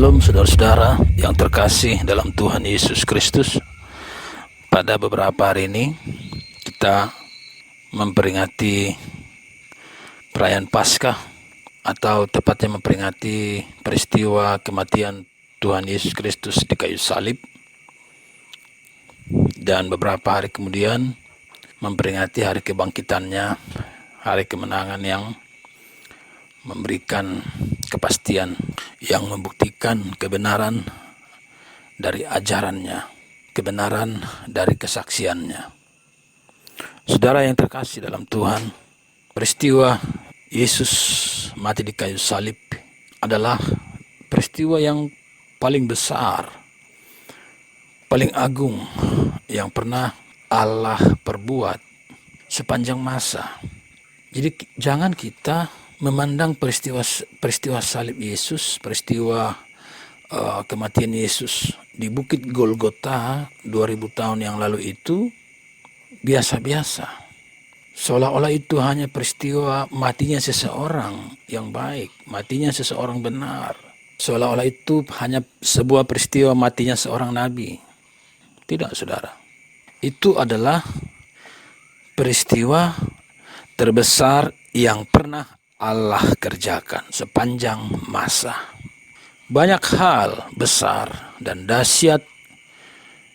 Shalom saudara-saudara yang terkasih dalam Tuhan Yesus Kristus. Pada beberapa hari ini kita memperingati perayaan Paskah, atau tepatnya memperingati peristiwa kematian Tuhan Yesus Kristus di kayu salib. Dan beberapa hari kemudian memperingati hari kebangkitannya, hari kemenangan yang memberikan kepastian, yang membuktikan kebenaran dari ajarannya, kebenaran dari kesaksiannya. Saudara yang terkasih dalam Tuhan, peristiwa Yesus mati di kayu salib adalah peristiwa yang paling besar, paling agung yang pernah Allah perbuat sepanjang masa. Jadi jangan kita memandang peristiwa salib Yesus, peristiwa kematian Yesus di Bukit Golgota 2000 tahun yang lalu itu biasa-biasa. Seolah-olah itu hanya peristiwa matinya seseorang yang baik, matinya seseorang benar. Seolah-olah itu hanya sebuah peristiwa matinya seorang nabi. Tidak, saudara. Itu adalah peristiwa terbesar yang pernah Allah kerjakan sepanjang masa. Banyak hal besar dan dahsyat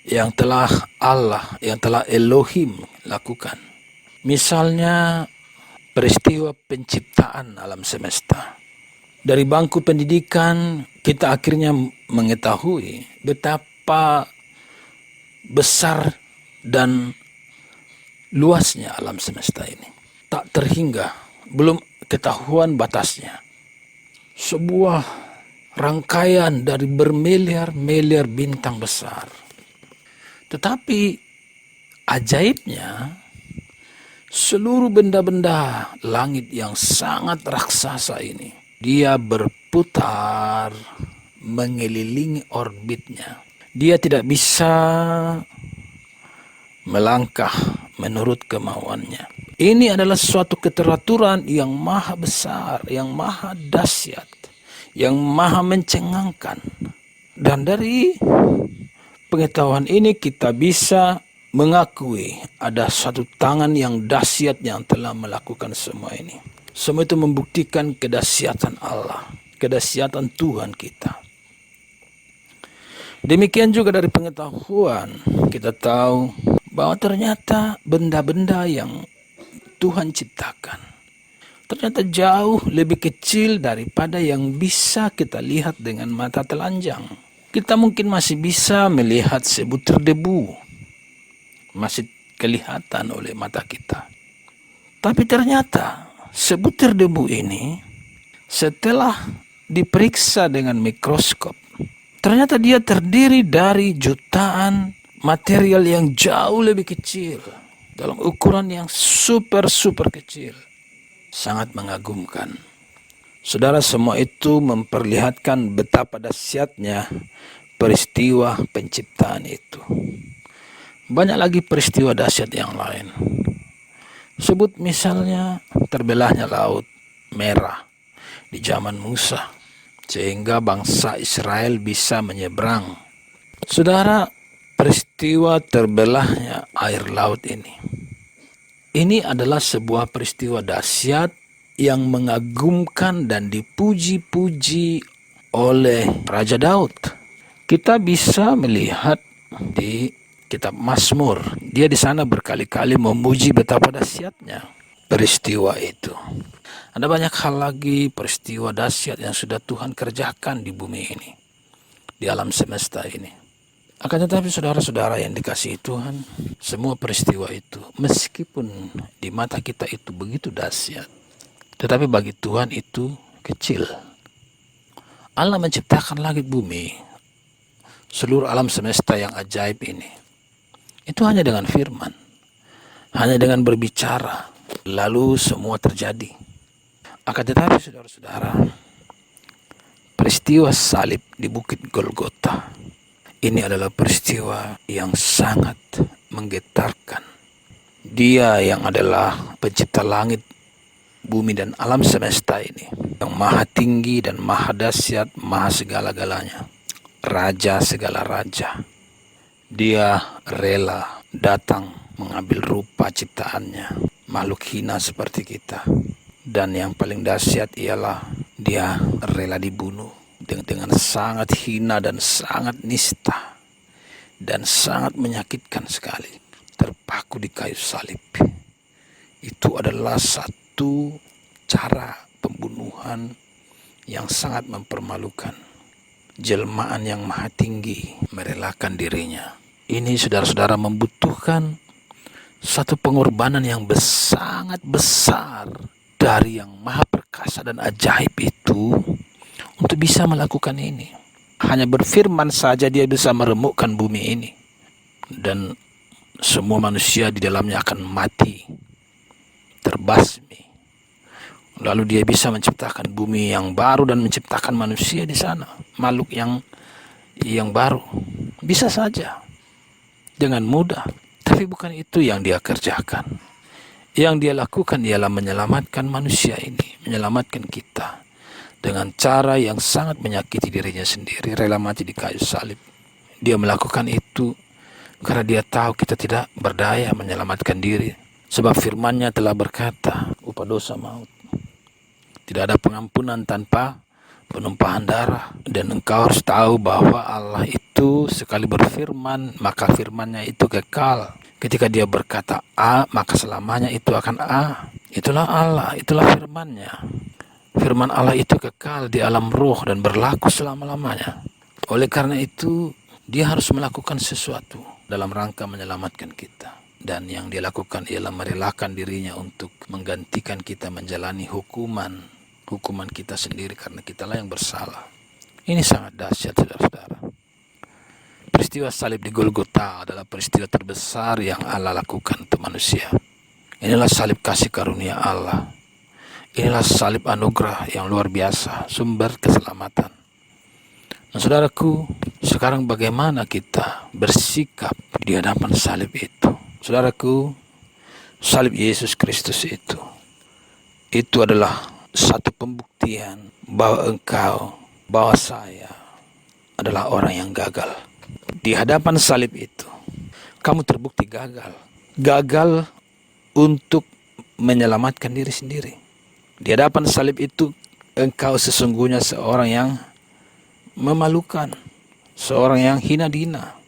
yang telah Elohim lakukan. Misalnya peristiwa penciptaan alam semesta. Dari bangku pendidikan kita akhirnya mengetahui betapa besar dan luasnya alam semesta ini. Tak terhingga, belum ketahuan batasnya. Sebuah rangkaian dari bermiliar-miliar bintang besar. Tetapi ajaibnya, seluruh benda-benda langit yang sangat raksasa ini, dia berputar mengelilingi orbitnya. Dia tidak bisa melangkah menurut kemauannya. Ini adalah suatu keteraturan yang maha besar, yang maha dahsyat, yang maha mencengangkan. Dan dari pengetahuan ini kita bisa mengakui ada satu tangan yang dahsyat yang telah melakukan semua ini. Semua itu membuktikan kedahsyatan Allah, kedahsyatan Tuhan kita. Demikian juga dari pengetahuan kita tahu bahwa ternyata benda-benda yang Tuhan ciptakan ternyata jauh lebih kecil daripada yang bisa kita lihat dengan mata telanjang. Kita mungkin masih bisa melihat sebutir debu, masih kelihatan oleh mata kita. Tapi ternyata sebutir debu ini setelah diperiksa dengan mikroskop, ternyata dia terdiri dari jutaan material yang jauh lebih kecil, dalam ukuran yang super kecil. Sangat mengagumkan. Saudara, semua itu memperlihatkan betapa dahsyatnya peristiwa penciptaan itu. Banyak lagi peristiwa dahsyat yang lain. Sebut misalnya terbelahnya Laut Merah di zaman Musa, sehingga bangsa Israel bisa menyeberang. Saudara, peristiwa terbelahnya air laut ini adalah sebuah peristiwa dahsyat yang mengagumkan dan dipuji-puji oleh Raja Daud. Kita bisa melihat di kitab Mazmur, dia di sana berkali-kali memuji betapa dahsyatnya peristiwa itu. Ada banyak hal lagi peristiwa dahsyat yang sudah Tuhan kerjakan di bumi ini, di alam semesta ini. Akan tetapi saudara-saudara yang dikasihi Tuhan, semua peristiwa itu meskipun di mata kita itu begitu dahsyat, tetapi bagi Tuhan itu kecil. Allah menciptakan langit bumi, seluruh alam semesta yang ajaib ini, itu hanya dengan firman, hanya dengan berbicara, lalu semua terjadi. Akan tetapi saudara-saudara, peristiwa salib di Bukit Golgota ini adalah peristiwa yang sangat menggetarkan. Dia yang adalah pencipta langit, bumi, dan alam semesta ini yang maha tinggi dan maha dahsyat, maha segala-galanya, raja segala raja. Dia rela datang mengambil rupa ciptaannya, makhluk hina seperti kita. Dan yang paling dahsyat ialah dia rela dibunuh dengan sangat hina dan sangat nista dan sangat menyakitkan sekali, terpaku di kayu salib. Itu adalah satu cara pembunuhan yang sangat mempermalukan. Jelmaan yang maha tinggi merelakan dirinya. Ini saudara-saudara membutuhkan satu pengorbanan yang sangat besar dari yang maha perkasa dan ajaib itu untuk bisa melakukan ini. Hanya berfirman saja dia bisa meremukkan bumi ini, dan semua manusia di dalamnya akan mati, terbasmi. Lalu dia bisa menciptakan bumi yang baru dan menciptakan manusia di sana, makhluk yang baru. Bisa saja dengan mudah, tapi bukan itu yang dia kerjakan. Yang dia lakukan ialah menyelamatkan manusia ini, menyelamatkan kita dengan cara yang sangat menyakiti dirinya sendiri, rela mati di kayu salib. Dia melakukan itu karena dia tahu kita tidak berdaya menyelamatkan diri. Sebab firman-Nya telah berkata, upah dosa maut. Tidak ada pengampunan tanpa penumpahan darah. Dan engkau harus tahu bahwa Allah itu sekali berfirman, maka firman-Nya itu kekal. Ketika dia berkata A, maka selamanya itu akan A. Itulah Allah, itulah firman-Nya. Firman Allah itu kekal di alam roh dan berlaku selama-lamanya. Oleh karena itu, dia harus melakukan sesuatu dalam rangka menyelamatkan kita. Dan yang dia lakukan ialah merelakan dirinya untuk menggantikan kita menjalani hukuman kita sendiri karena kitalah yang bersalah. Ini sangat dahsyat, saudara-saudara. Peristiwa salib di Golgota adalah peristiwa terbesar yang Allah lakukan untuk manusia. Inilah salib kasih karunia Allah. Inilah salib anugerah yang luar biasa, sumber keselamatan. Nah, saudaraku, sekarang bagaimana kita bersikap di hadapan salib itu? Saudaraku, salib Yesus Kristus itu adalah satu pembuktian bahwa bahwa saya adalah orang yang gagal. Di hadapan salib itu, kamu terbukti gagal. Gagal untuk menyelamatkan diri sendiri. Di hadapan salib itu, engkau sesungguhnya seorang yang memalukan, seorang yang hina-dina.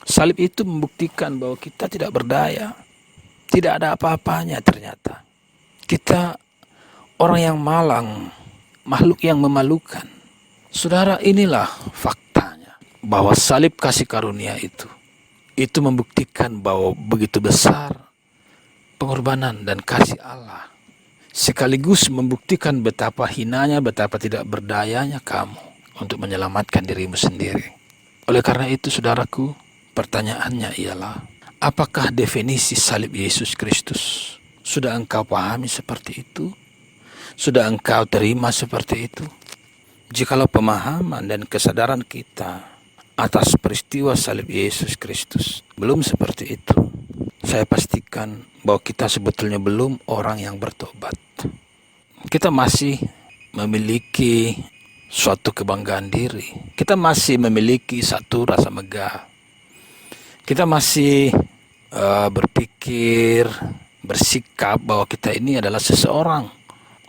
Salib itu membuktikan bahwa kita tidak berdaya, tidak ada apa-apanya ternyata. Kita orang yang malang, makhluk yang memalukan. Saudara, inilah faktanya, bahwa salib kasih karunia itu membuktikan bahwa begitu besar pengorbanan dan kasih Allah. Sekaligus membuktikan betapa hinanya, betapa tidak berdayanya kamu untuk menyelamatkan dirimu sendiri. Oleh karena itu, saudaraku, pertanyaannya ialah, apakah definisi salib Yesus Kristus sudah engkau pahami seperti itu? Sudah engkau terima seperti itu? Jikalau pemahaman dan kesadaran kita atas peristiwa salib Yesus Kristus belum seperti itu, saya pastikan bahwa kita sebetulnya belum orang yang bertobat. Kita masih memiliki suatu kebanggaan diri. Kita masih memiliki satu rasa megah. Kita masih berpikir, bersikap bahwa kita ini adalah seseorang.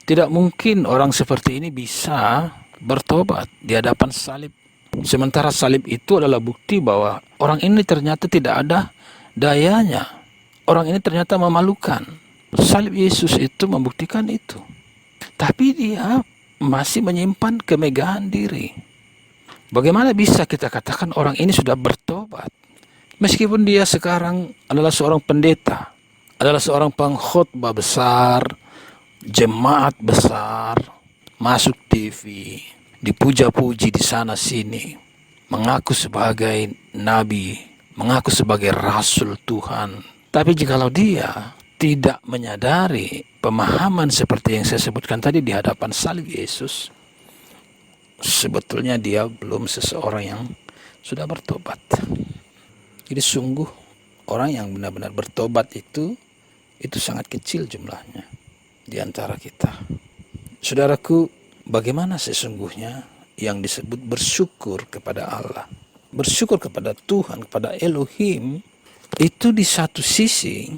Tidak mungkin orang seperti ini bisa bertobat di hadapan salib. Sementara salib itu adalah bukti bahwa orang ini ternyata tidak ada dayanya. Orang ini ternyata memalukan. Salib Yesus itu membuktikan itu. Tapi dia masih menyimpan kemegahan diri. Bagaimana bisa kita katakan orang ini sudah bertobat? Meskipun dia sekarang adalah seorang pendeta, adalah seorang pengkhotbah besar, jemaat besar, masuk TV, dipuja-puji di sana sini, mengaku sebagai nabi, mengaku sebagai rasul Tuhan. Tapi jikalau dia tidak menyadari pemahaman seperti yang saya sebutkan tadi di hadapan salib Yesus, sebetulnya dia belum seseorang yang sudah bertobat. Jadi sungguh orang yang benar-benar bertobat itu sangat kecil jumlahnya di antara kita. Saudaraku, bagaimana sesungguhnya yang disebut bersyukur kepada Allah. Bersyukur kepada Tuhan, kepada Elohim, itu di satu sisi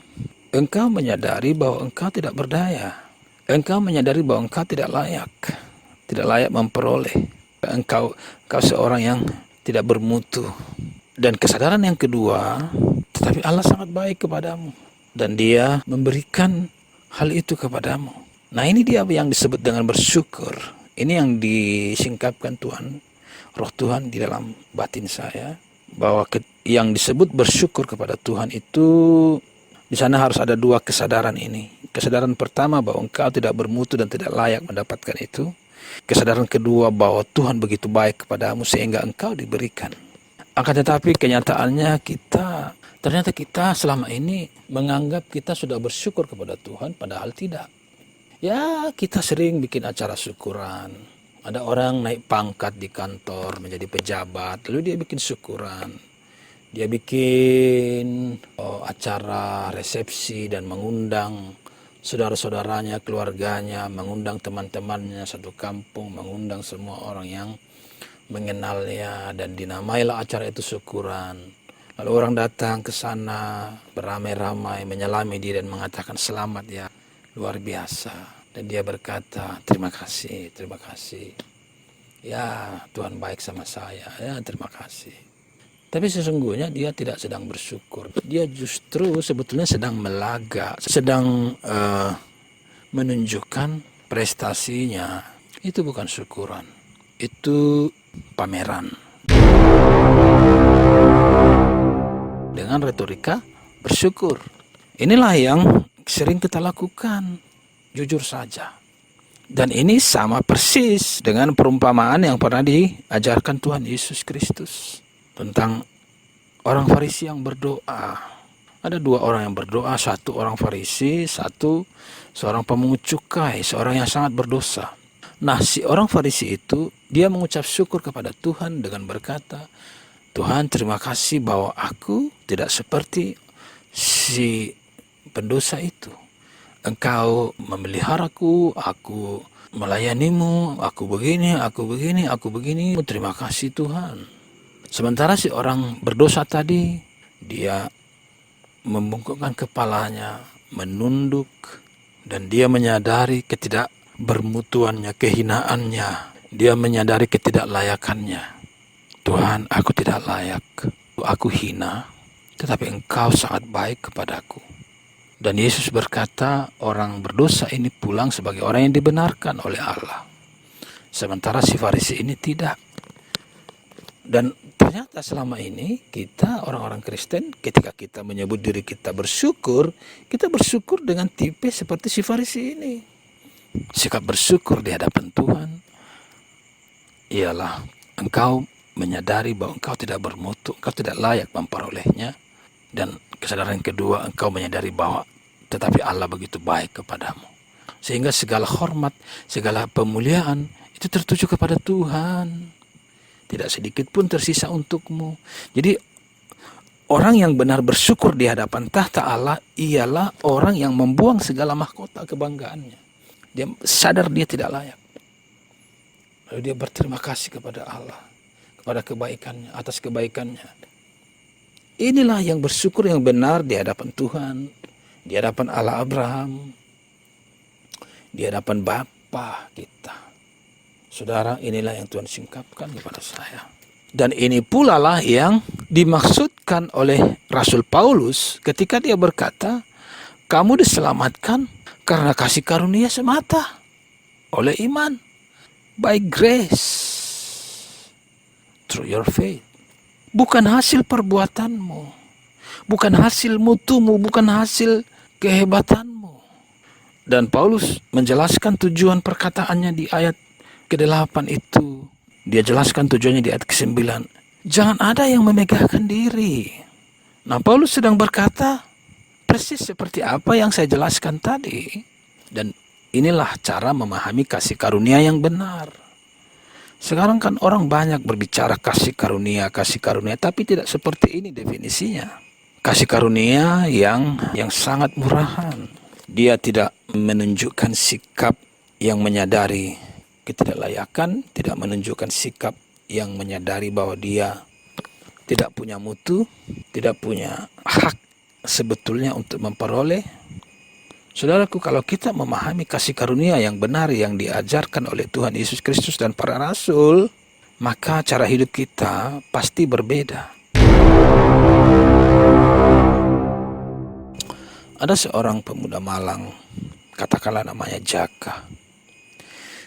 engkau menyadari bahwa engkau tidak berdaya. Engkau menyadari bahwa engkau tidak layak memperoleh. Engkau seorang yang tidak bermutu. Dan kesadaran yang kedua, tetapi Allah sangat baik kepadamu. Dan Dia memberikan hal itu kepadamu. Nah, ini dia yang disebut dengan bersyukur. Ini yang disingkapkan Tuhan, Roh Tuhan di dalam batin saya, bahwa yang disebut bersyukur kepada Tuhan itu, di sana harus ada dua kesadaran ini. Kesadaran pertama bahwa engkau tidak bermutu dan tidak layak mendapatkan itu. Kesadaran kedua bahwa Tuhan begitu baik kepadamu sehingga engkau diberikan. Akan tetapi kenyataannya ternyata kita selama ini menganggap kita sudah bersyukur kepada Tuhan, padahal tidak. Ya, kita sering bikin acara syukuran. Ada orang naik pangkat di kantor menjadi pejabat, lalu dia bikin syukuran. Dia bikin acara resepsi dan mengundang saudara-saudaranya, keluarganya, mengundang teman-temannya satu kampung, mengundang semua orang yang mengenalnya, dan dinamailah acara itu syukuran. Lalu orang datang ke sana beramai-ramai menyelami dia dan mengatakan selamat ya, luar biasa. Dan dia berkata terima kasih. Ya, Tuhan baik sama saya, ya terima kasih. Tapi sesungguhnya dia tidak sedang bersyukur. Dia justru sebetulnya sedang melaga, sedang menunjukkan prestasinya. Itu bukan syukuran, itu pameran. Dengan retorika bersyukur. Inilah yang sering kita lakukan, jujur saja. Dan ini sama persis dengan perumpamaan yang pernah diajarkan Tuhan Yesus Kristus tentang orang Farisi yang berdoa. Ada dua orang yang berdoa, satu orang Farisi, satu seorang pemungut cukai, seorang yang sangat berdosa. Nah, si orang Farisi itu, dia mengucap syukur kepada Tuhan dengan berkata, Tuhan, terima kasih bahwa aku tidak seperti si pendosa itu. Engkau memeliharaku, aku melayanimu, aku begini. Terima kasih Tuhan. Sementara si orang berdosa tadi, dia membungkukkan kepalanya, menunduk, dan dia menyadari ketidakbermutuannya, kehinaannya. Dia menyadari ketidaklayakannya. Tuhan, aku tidak layak, aku hina, tetapi Engkau sangat baik kepadaku. Dan Yesus berkata, orang berdosa ini pulang sebagai orang yang dibenarkan oleh Allah. Sementara si Farisi ini tidak. Dan ternyata selama ini kita orang-orang Kristen, ketika kita menyebut diri kita bersyukur dengan tipe seperti si Farisi ini. Sikap bersyukur di hadapan Tuhan ialah engkau menyadari bahwa engkau tidak bermutu, engkau tidak layak memperolehnya. Dan kesadaran kedua, engkau menyadari bahwa tetapi Allah begitu baik kepadamu. Sehingga segala hormat, segala pemuliaan itu tertuju kepada Tuhan. Tidak sedikit pun tersisa untukmu. Jadi orang yang benar bersyukur di hadapan tahta Allah ialah orang yang membuang segala mahkota kebanggaannya. Dia sadar dia tidak layak. Lalu dia berterima kasih kepada Allah, kepada kebaikannya, atas kebaikannya. Inilah yang bersyukur yang benar di hadapan Tuhan, di hadapan Allah Abraham, di hadapan Bapa kita. Saudara, inilah yang Tuhan singkapkan kepada saya. Dan ini pula lah yang dimaksudkan oleh Rasul Paulus ketika dia berkata, kamu diselamatkan karena kasih karunia semata, oleh iman, by grace, through your faith. Bukan hasil perbuatanmu, bukan hasil mutumu, bukan hasil kehebatanmu. Dan Paulus menjelaskan tujuan perkataannya di ayat ke-8 itu. Dia jelaskan tujuannya di ayat ke-9. Jangan ada yang memegahkan diri. Nah, Paulus sedang berkata persis seperti apa yang saya jelaskan tadi. Dan inilah cara memahami kasih karunia yang benar. Sekarang kan orang banyak berbicara kasih karunia, tapi tidak seperti ini definisinya. Kasih karunia yang sangat murahan. Dia tidak menunjukkan sikap yang menyadari Ketidaklayakan tidak menunjukkan sikap yang menyadari bahwa dia tidak punya mutu, tidak punya hak sebetulnya untuk memperoleh. Saudaraku, kalau kita memahami kasih karunia yang benar yang diajarkan oleh Tuhan Yesus Kristus dan para rasul, maka cara hidup kita pasti berbeda. Ada seorang pemuda Malang, katakanlah namanya Jaka.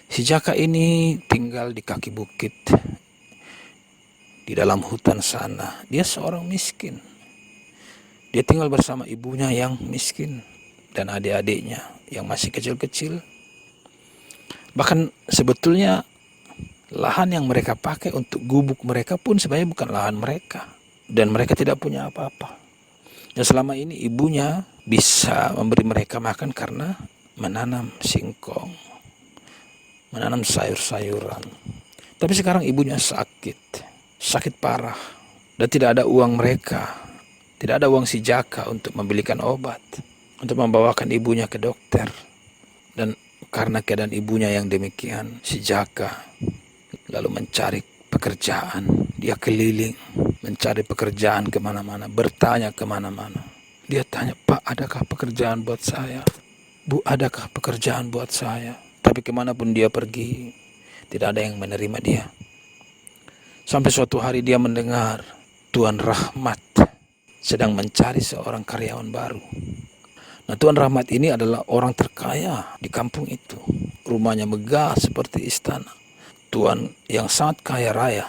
Si Jaka ini tinggal di kaki bukit, di dalam hutan sana. Dia seorang miskin. Dia tinggal bersama ibunya yang miskin dan adik-adiknya yang masih kecil-kecil. Bahkan sebetulnya lahan yang mereka pakai untuk gubuk mereka pun sebenarnya bukan lahan mereka. Dan mereka tidak punya apa-apa. Dan selama ini ibunya bisa memberi mereka makan karena menanam singkong, menanam sayur-sayuran. Tapi sekarang ibunya sakit parah. Dan tidak ada uang mereka, tidak ada uang si Jaka untuk membelikan obat, untuk membawakan ibunya ke dokter. Dan karena keadaan ibunya yang demikian, si Jaka lalu mencari pekerjaan. Dia keliling mencari pekerjaan kemana-mana, bertanya kemana-mana. Dia tanya, "Pak, adakah pekerjaan buat saya? Bu, adakah pekerjaan buat saya?" Tapi kemanapun dia pergi, tidak ada yang menerima dia. Sampai suatu hari dia mendengar Tuan Rahmat sedang mencari seorang karyawan baru. Nah, Tuan Rahmat ini adalah orang terkaya di kampung itu. Rumahnya megah seperti istana. Tuan yang sangat kaya raya.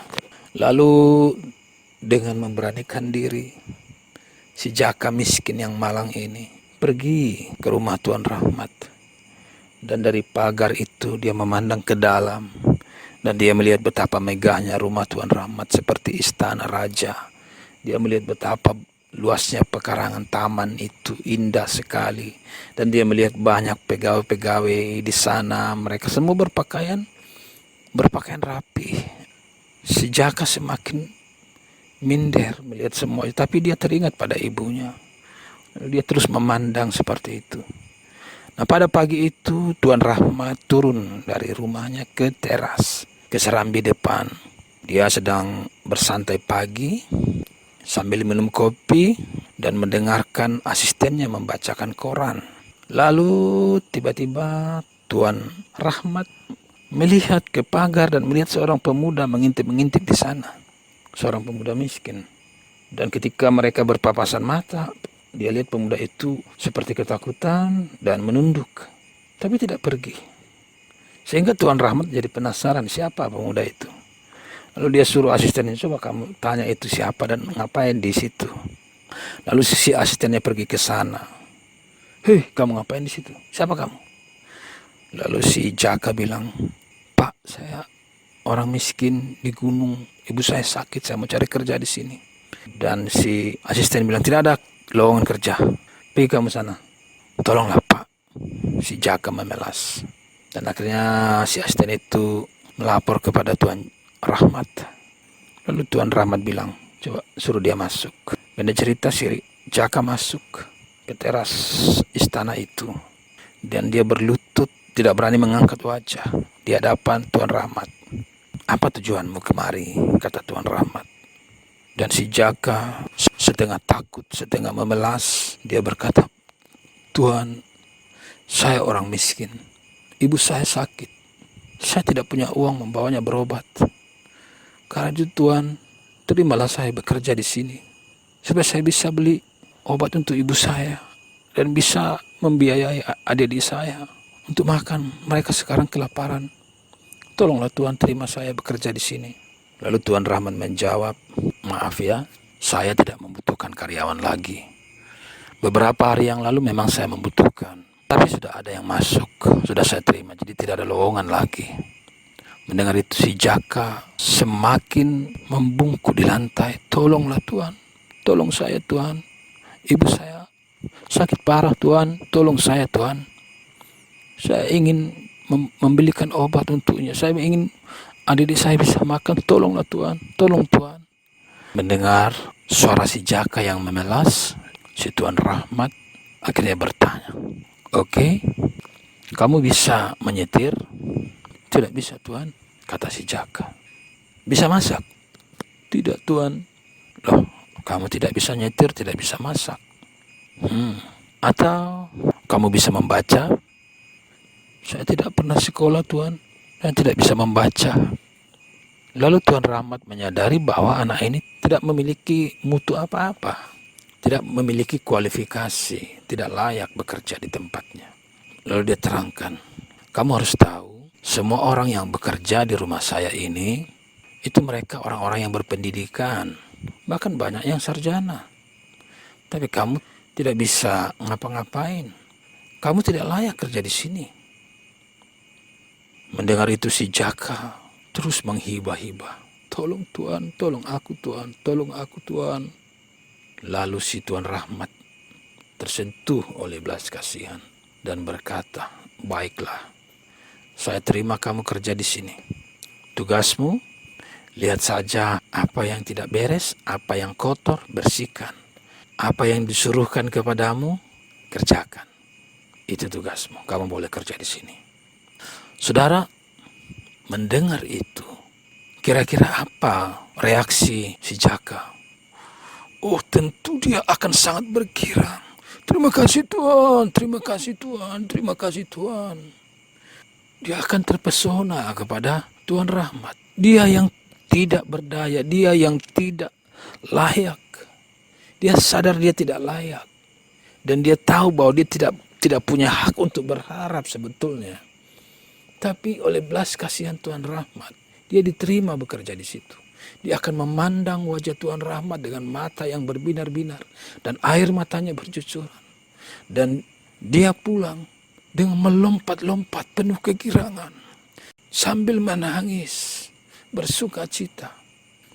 Lalu dengan memberanikan diri, si Jaka miskin yang malang ini pergi ke rumah Tuan Rahmat. Dan dari pagar itu dia memandang ke dalam. Dan dia melihat betapa megahnya rumah Tuan Rahmat seperti istana raja. Dia melihat betapa luasnya pekarangan taman itu indah sekali. Dan dia melihat banyak pegawai-pegawai di sana. Mereka semua berpakaian rapi. Si Jaka semakin minder melihat semua itu, tapi dia teringat pada ibunya. Lalu dia terus memandang seperti itu. Nah, pada pagi itu Tuan Rahmat turun dari rumahnya ke teras, ke serambi depan. Dia sedang bersantai pagi sambil minum kopi dan mendengarkan asistennya membacakan koran. Lalu tiba-tiba Tuan Rahmat melihat ke pagar dan melihat seorang pemuda mengintip-mengintip di sana. Seorang pemuda miskin. Dan ketika mereka berpapasan mata, dia lihat pemuda itu seperti ketakutan dan menunduk, tapi tidak pergi. Sehingga Tuan Rahmat jadi penasaran siapa pemuda itu. Lalu dia suruh asistennya, "Coba kamu tanya itu siapa dan ngapain di situ." Lalu si asistennya pergi ke sana. "Hei, kamu ngapain di situ? Siapa kamu?" Lalu si Jaka bilang, "Pak, saya orang miskin di gunung. Ibu saya sakit, saya mau cari kerja di sini." Dan si asisten bilang, "Tidak ada lowongan kerja. Pergi kamu sana." "Tolonglah Pak." Si Jaka memelas. Dan akhirnya si asisten itu melapor kepada Tuan Rahmat. Lalu Tuan Rahmat bilang, "Coba suruh dia masuk." Dan dia cerita si Jaka masuk ke teras istana itu. Dan dia berlutut, tidak berani mengangkat wajah di hadapan Tuan Rahmat. "Apa tujuanmu kemari?" kata Tuan Rahmat. Dan si Jaka setengah takut, setengah memelas. Dia berkata, "Tuan, saya orang miskin. Ibu saya sakit. Saya tidak punya uang membawanya berobat. Karena itu Tuan, terimalah saya bekerja di sini. Supaya saya bisa beli obat untuk ibu saya. Dan bisa membiayai adik-adik saya untuk makan. Mereka sekarang kelaparan. Tolonglah Tuan, terima saya bekerja di sini." Lalu Tuan Rahmat menjawab, "Maaf ya, saya tidak membutuhkan karyawan lagi. Beberapa hari yang lalu memang saya membutuhkan. Tapi sudah ada yang masuk, sudah saya terima, jadi tidak ada lowongan lagi." Mendengar itu si Jaka semakin membungkuk di lantai. "Tolonglah Tuan, tolong saya Tuan. Ibu saya sakit parah Tuan, tolong saya Tuan. Saya ingin membelikan obat untuknya. Saya ingin adik-adik saya bisa makan, tolonglah Tuan, tolong Tuan." Mendengar suara si Jaka yang memelas, si Tuan Rahmat akhirnya bertanya, "Oke, kamu bisa menyetir?" Tidak bisa Tuan, kata si Jaka. Bisa masak? Tidak Tuan. Loh, kamu tidak bisa nyetir, tidak bisa masak. Atau kamu bisa membaca? Saya tidak pernah sekolah Tuan, dan tidak bisa membaca. Lalu Tuan Rahmat menyadari bahwa anak ini tidak memiliki mutu apa-apa, tidak memiliki kualifikasi, tidak layak bekerja di tempatnya. Lalu dia terangkan, kamu harus tahu, semua orang yang bekerja di rumah saya ini, itu mereka orang-orang yang berpendidikan, bahkan banyak yang sarjana. Tapi kamu tidak bisa ngapa-ngapain. Kamu tidak layak kerja di sini. Mendengar itu si Jaka terus menghibah-hibah. Tolong Tuan, tolong aku Tuan, tolong aku Tuan. Lalu si Tuan Rahmat tersentuh oleh belas kasihan dan berkata, baiklah, saya terima kamu kerja di sini. Tugasmu, lihat saja apa yang tidak beres, apa yang kotor, bersihkan. Apa yang disuruhkan kepadamu, kerjakan. Itu tugasmu, kamu boleh kerja di sini. Saudara, mendengar itu, kira-kira apa reaksi si Jaka? Oh, tentu dia akan sangat bergirang. Terima kasih Tuan, terima kasih Tuan, terima kasih Tuan. Dia akan terpesona kepada Tuan Rahmat. Dia yang tidak berdaya, dia yang tidak layak. Dia sadar dia tidak layak. Dan dia tahu bahwa dia tidak punya hak untuk berharap sebetulnya. Tapi oleh belas kasihan Tuan Rahmat, dia diterima bekerja di situ. Dia akan memandang wajah Tuan Rahmat dengan mata yang berbinar-binar. Dan air matanya bercucuran. Dan dia pulang dengan melompat-lompat penuh kegirangan. Sambil menangis, bersuka cita,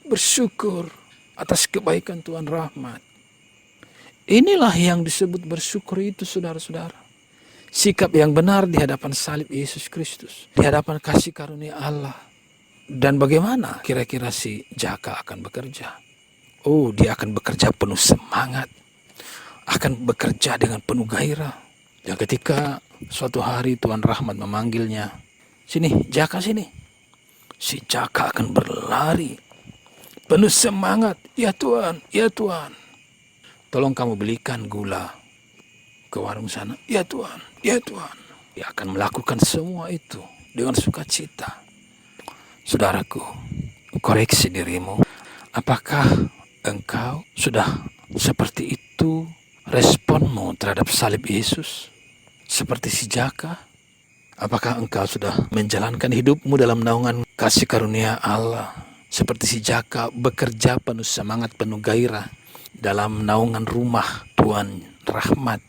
bersyukur atas kebaikan Tuan Rahmat. Inilah yang disebut bersyukur itu, saudara-saudara. Sikap yang benar di hadapan salib Yesus Kristus, di hadapan kasih karunia Allah. Dan bagaimana kira-kira si Jaka akan bekerja? Oh, dia akan bekerja penuh semangat, akan bekerja dengan penuh gairah. Dan ketika suatu hari Tuan Rahmat memanggilnya, sini Jaka sini. Si Jaka akan berlari, penuh semangat. Ya Tuan, ya Tuan. Tolong kamu belikan gula ke warung sana. Ya Tuan, ya Tuan. Dia akan melakukan semua itu dengan sukacita. Saudaraku, koreksi dirimu. Apakah engkau sudah seperti itu responmu terhadap salib Yesus? Seperti si Jaka? Apakah engkau sudah menjalankan hidupmu dalam naungan kasih karunia Allah? Seperti si Jaka bekerja penuh semangat, penuh gairah dalam naungan rumah Tuan Rahmat.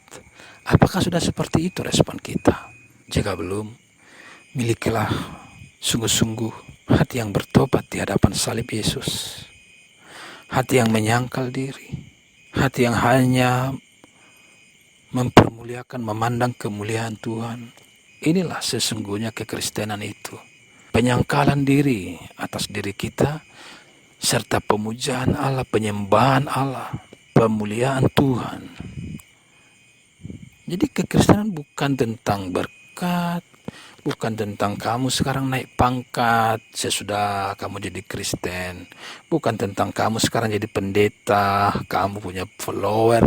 Apakah sudah seperti itu respon kita? Jika belum, milikilah sungguh-sungguh hati yang bertobat di hadapan salib Yesus. Hati yang menyangkal diri. Hati yang hanya mempermuliakan, memandang kemuliaan Tuhan. Inilah sesungguhnya kekristenan itu. Penyangkalan diri atas diri kita, serta pemujaan Allah, penyembahan Allah, pemuliaan Tuhan. Jadi kekristenan bukan tentang berkat, bukan tentang kamu sekarang naik pangkat sesudah kamu jadi Kristen, bukan tentang kamu sekarang jadi pendeta, kamu punya follower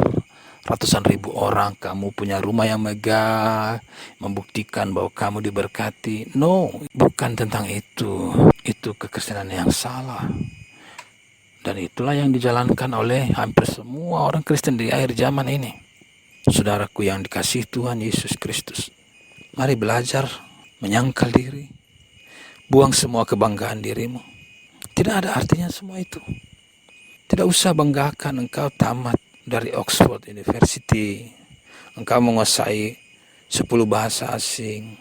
ratusan ribu orang, kamu punya rumah yang megah, membuktikan bahwa kamu diberkati. No, bukan tentang itu. Itu kekristenan yang salah. Dan itulah yang dijalankan oleh hampir semua orang Kristen di akhir zaman ini. Saudaraku yang dikasihi Tuhan Yesus Kristus, mari belajar menyangkal diri, buang semua kebanggaan dirimu. Tidak ada artinya semua itu. Tidak usah banggakan engkau tamat dari Oxford University, engkau menguasai 10 bahasa asing,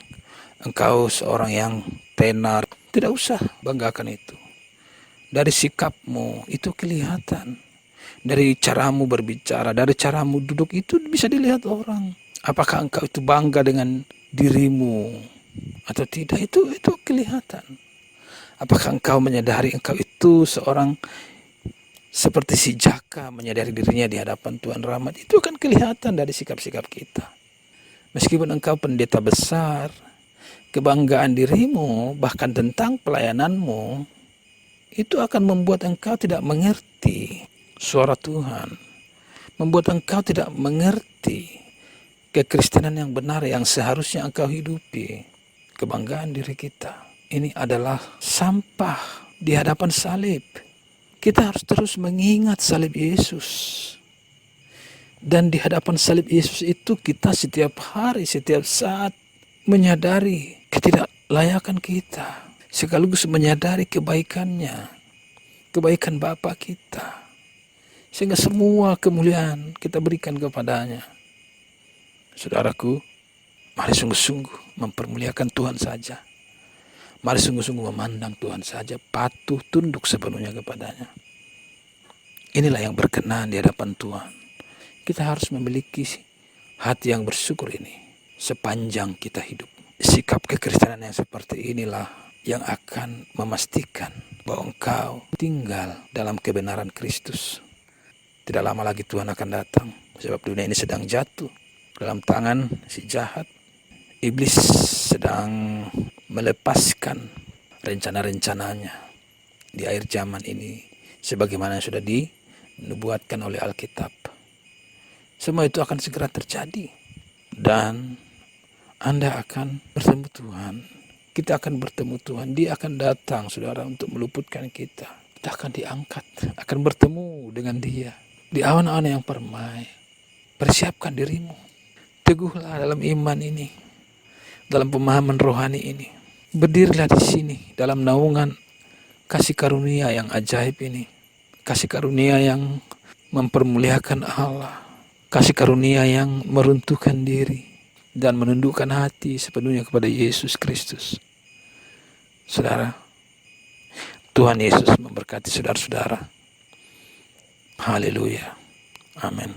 engkau seorang yang tenar. Tidak usah banggakan itu. Dari sikapmu itu kelihatan. Dari caramu berbicara, dari caramu duduk itu bisa dilihat orang. Apakah engkau itu bangga dengan dirimu atau tidak, itu kelihatan. Apakah engkau menyadari engkau itu seorang seperti si Jaka menyadari dirinya di hadapan Tuan Rahmat, itu kan kelihatan dari sikap-sikap kita. Meskipun engkau pendeta besar, kebanggaan dirimu, bahkan tentang pelayananmu, itu akan membuat engkau tidak mengerti suara Tuhan, membuat engkau tidak mengerti kekristenan yang benar yang seharusnya engkau hidupi. Kebanggaan diri kita ini adalah sampah di hadapan salib. Kita harus terus mengingat salib Yesus. Dan di hadapan salib Yesus itu kita setiap hari, setiap saat menyadari ketidaklayakan kita, sekaligus menyadari kebaikannya, kebaikan Bapa kita, sehingga semua kemuliaan kita berikan kepadanya. Saudaraku, mari sungguh-sungguh mempermuliakan Tuhan saja. Mari sungguh-sungguh memandang Tuhan saja, patuh tunduk sepenuhnya kepadanya. Inilah yang berkenan di hadapan Tuhan. Kita harus memiliki hati yang bersyukur ini sepanjang kita hidup. Sikap kekristenan yang seperti inilah yang akan memastikan bahwa engkau tinggal dalam kebenaran Kristus. Tidak lama lagi Tuhan akan datang, sebab dunia ini sedang jatuh dalam tangan si jahat. Iblis sedang melepaskan rencana-rencananya di akhir zaman ini, sebagaimana yang sudah dinubuatkan oleh Alkitab. Semua itu akan segera terjadi, dan Anda akan bertemu Tuhan. Kita akan bertemu Tuhan. Dia akan datang, saudara, untuk meluputkan kita. Kita akan diangkat, akan bertemu dengan Dia di awan-awan yang permai. Persiapkan dirimu. Teguhlah dalam iman ini, dalam pemahaman rohani ini. Berdirilah di sini dalam naungan kasih karunia yang ajaib ini. Kasih karunia yang mempermuliakan Allah. Kasih karunia yang meruntuhkan diri dan menundukkan hati sepenuhnya kepada Yesus Kristus. Saudara, Tuhan Yesus memberkati saudara-saudara. Haleluya. Amin.